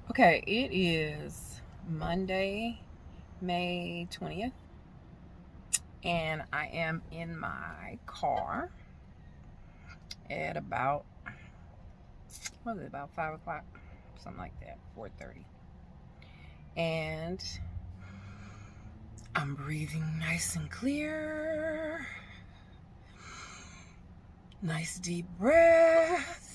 Okay, it is Monday, May 20th, and I am in my car at about, what is it, about 5 o'clock? Something like that, 4:30. And I'm breathing nice and clear. Nice deep breath.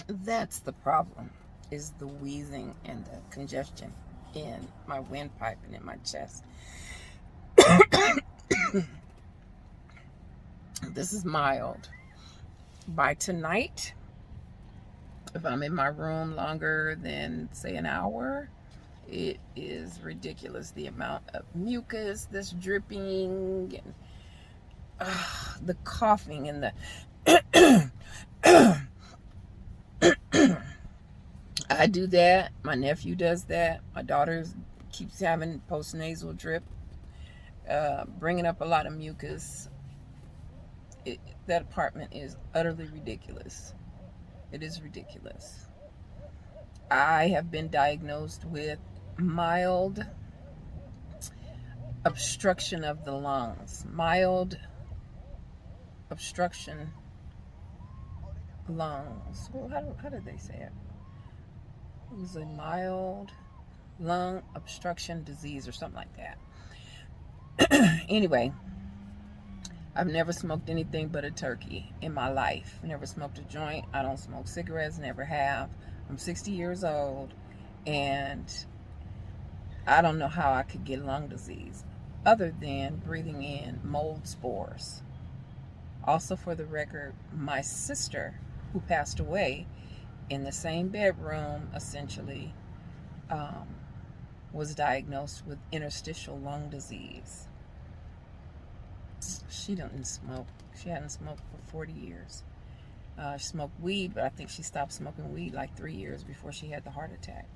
That's the problem, is the wheezing and the congestion in my windpipe and in my chest. This is mild. By tonight, if I'm in my room longer than, say, an hour, it is ridiculous the amount of mucus that's dripping and the coughing and the I do that. My nephew does that. My daughter keeps having postnasal drip, bringing up a lot of mucus. That apartment is utterly ridiculous. It is ridiculous. I have been diagnosed with mild obstruction of the lungs. Mild obstruction lungs. Well, how did they say it? It was a mild lung obstruction disease or something like that. Anyway, I've never smoked anything but a turkey in my life. Never smoked a joint. I don't smoke cigarettes, never have. I'm 60 years old, and I don't know how I could get lung disease other than breathing in mold spores. Also, for the record, my sister, who passed away in the same bedroom, essentially, was diagnosed with interstitial lung disease. She didn't smoke. She hadn't smoked for 40 years. She smoked weed, but I think she stopped smoking weed like 3 years before she had the heart attack.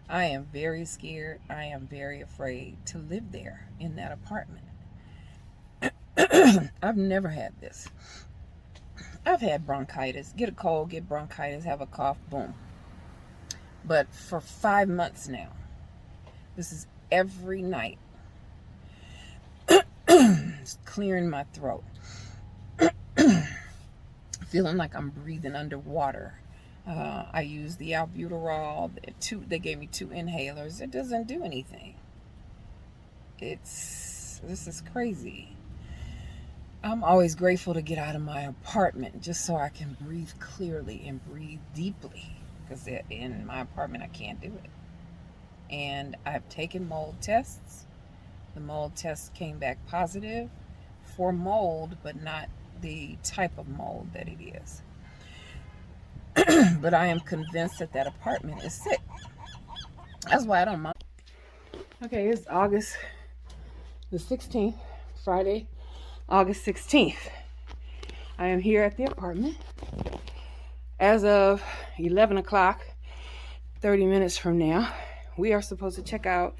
I am very scared. I am very afraid to live there in that apartment. I've never had this. I've had bronchitis, get a cold, get bronchitis, have a cough, boom. But for 5 months now, this is every night. It's clearing my throat. Feeling like I'm breathing underwater. I use the albuterol. They gave me 2 inhalers. It doesn't do anything. This is crazy. I'm always grateful to get out of my apartment just so I can breathe clearly and breathe deeply, because in my apartment I can't do it. And I've taken mold tests. The mold test came back positive for mold, but not the type of mold that it is. But I am convinced that apartment is sick. That's why I don't mind. Okay, it's August the 16th, Friday, August 16th. I am here at the apartment. As of 11 o'clock, 30 minutes from now, we are supposed to check out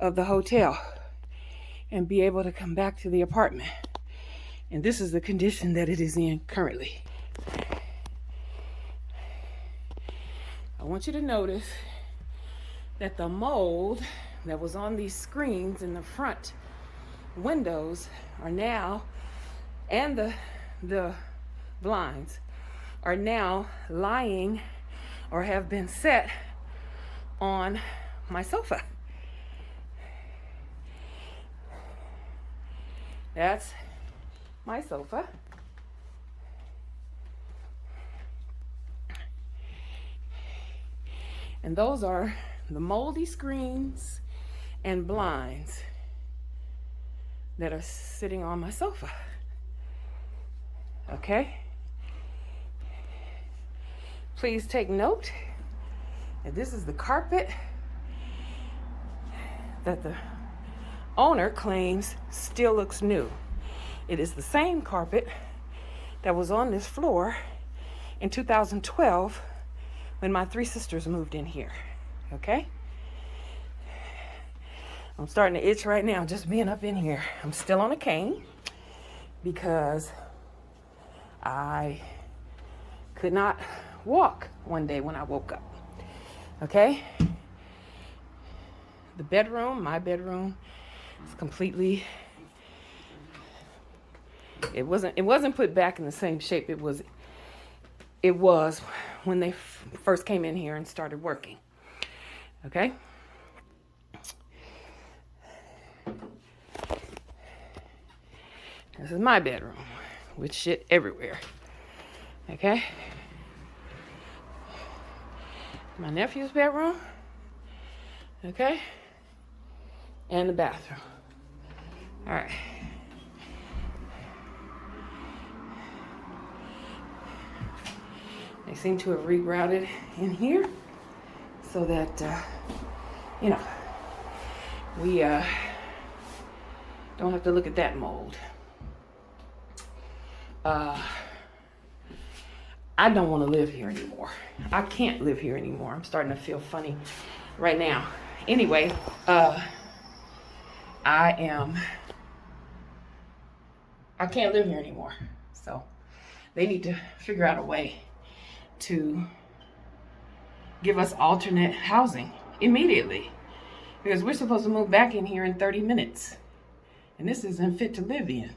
of the hotel and be able to come back to the apartment. And this is the condition that it is in currently. I want you to notice that the mold that was on these screens in the front windows are now, and the blinds are now lying or have been set on my sofa. That's my sofa. And those are the moldy screens and blinds that are sitting on my sofa. Okay? Please take note that this is the carpet that the owner claims still looks new. It is the same carpet that was on this floor in 2012 when my 3 sisters moved in here. Okay? I'm starting to itch right now just being up in here. I'm still on a cane. because I could not walk one day when I woke up. Okay? The bedroom, my bedroom, is completely, it wasn't put back in the same shape it was when they first came in here and started working. Okay? This is my bedroom with shit everywhere. Okay? My nephew's bedroom. Okay? And the bathroom. All right. They seem to have regrouted in here so that, we don't have to look at that mold. I don't want to live here anymore. I can't live here anymore. I'm starting to feel funny right now. Anyway, I can't live here anymore. So they need to figure out a way to give us alternate housing immediately, because we're supposed to move back in here in 30 minutes. And this isn't fit to live in.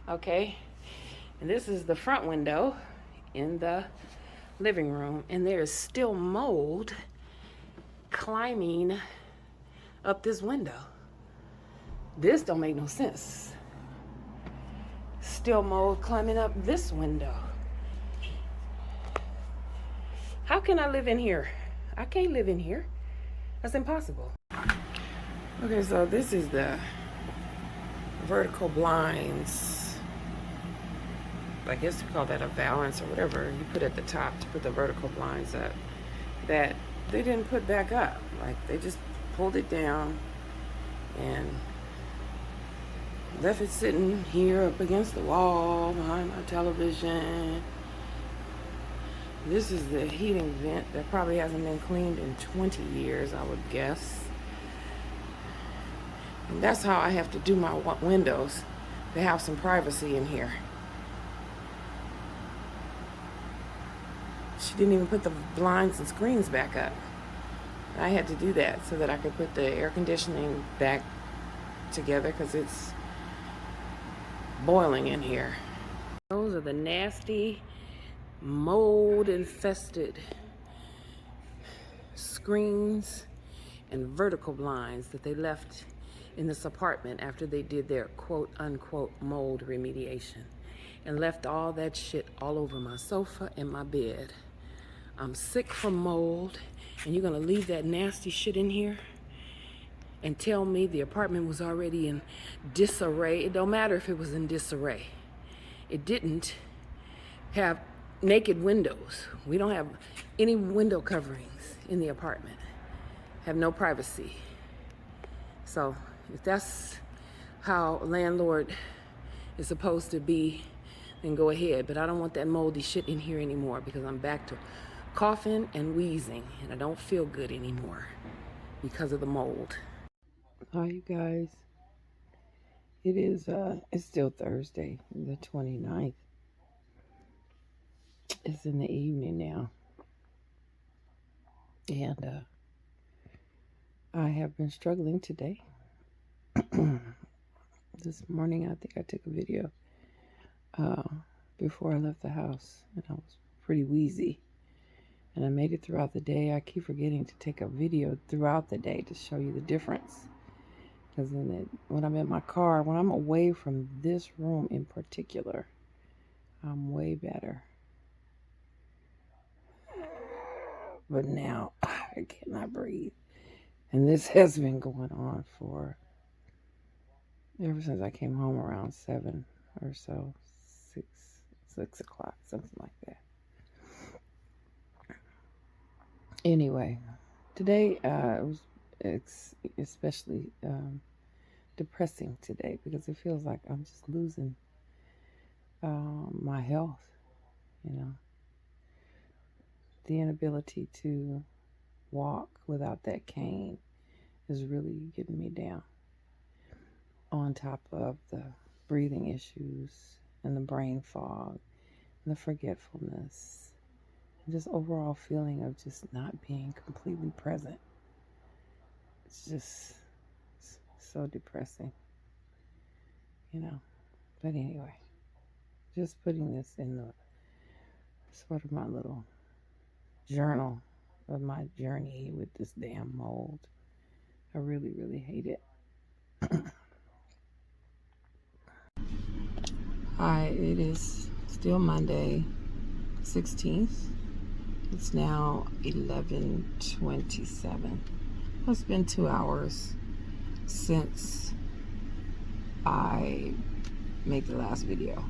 Okay, and this is the front window in the living room, and there is still mold climbing up this window. This don't make no sense. Still mold climbing up this window. How can I live in here? I can't live in here. That's impossible. Okay, so this is the vertical blinds. I guess you call that a valance or whatever you put at the top to put the vertical blinds up, that they didn't put back up. Like, they just pulled it down and left it sitting here up against the wall behind my television. This is the heating vent that probably hasn't been cleaned in 20 years, I would guess. And that's how I have to do my windows, to have some privacy in here. She didn't even put the blinds and screens back up. I had to do that so that I could put the air conditioning back together, because it's boiling in here. Those are the nasty, mold-infested screens and vertical blinds that they left in this apartment after they did their quote-unquote mold remediation, and left all that shit all over my sofa and my bed. I'm sick from mold, and you're gonna leave that nasty shit in here and tell me the apartment was already in disarray? It don't matter if it was in disarray. It didn't have naked windows. We don't have any window coverings in the apartment. Have no privacy. So if that's how a landlord is supposed to be, then go ahead. But I don't want that moldy shit in here anymore, because I'm back to coughing and wheezing, and I don't feel good anymore because of the mold. Hi, you guys. It's still Thursday, the 29th. It's in the evening now. And I have been struggling today. This morning, I think I took a video before I left the house, and I was pretty wheezy. And I made it throughout the day. I keep forgetting to take a video throughout the day to show you the difference. Because when I'm in my car, when I'm away from this room in particular, I'm way better. But now I cannot breathe. And this has been going on for ever since I came home around 7 or so, 6 o'clock, something like that. Anyway, Today it was especially depressing today because it feels like I'm just losing my health. You know, the inability to walk without that cane is really getting me down. On top of the breathing issues and the brain fog and the forgetfulness, and just overall feeling of just not being completely present. It's just so depressing, you know. But anyway, just putting this in the sort of my little journal of my journey with this damn mold. I really, really hate it. Hi, it is still Monday, 16th. It's now 11:27. It's been 2 hours since I made the last video.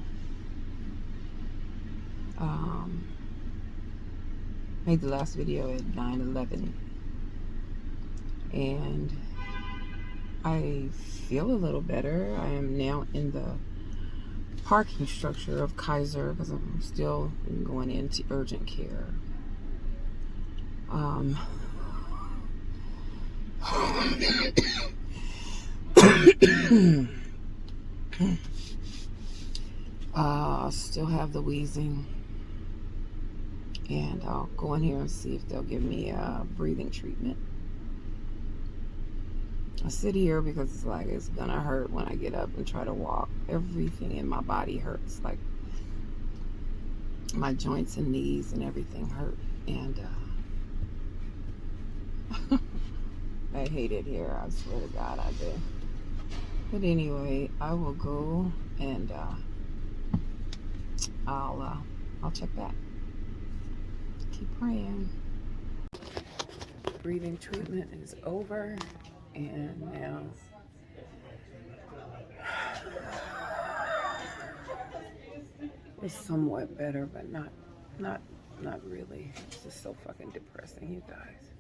Made the last video at 9:11, and I feel a little better. I am now in the parking structure of Kaiser because I'm still going into urgent care. Still have the wheezing, and I'll go in here and see if they'll give me a breathing treatment. I sit here because it's like it's gonna hurt when I get up and try to walk. Everything in my body hurts, like my joints and knees and everything hurt, and I hate it here. I swear to God, I do. But anyway, I will go and I'll check back. Keep praying. Breathing treatment is over, and now it's somewhat better, but not really. It's just so fucking depressing, you guys.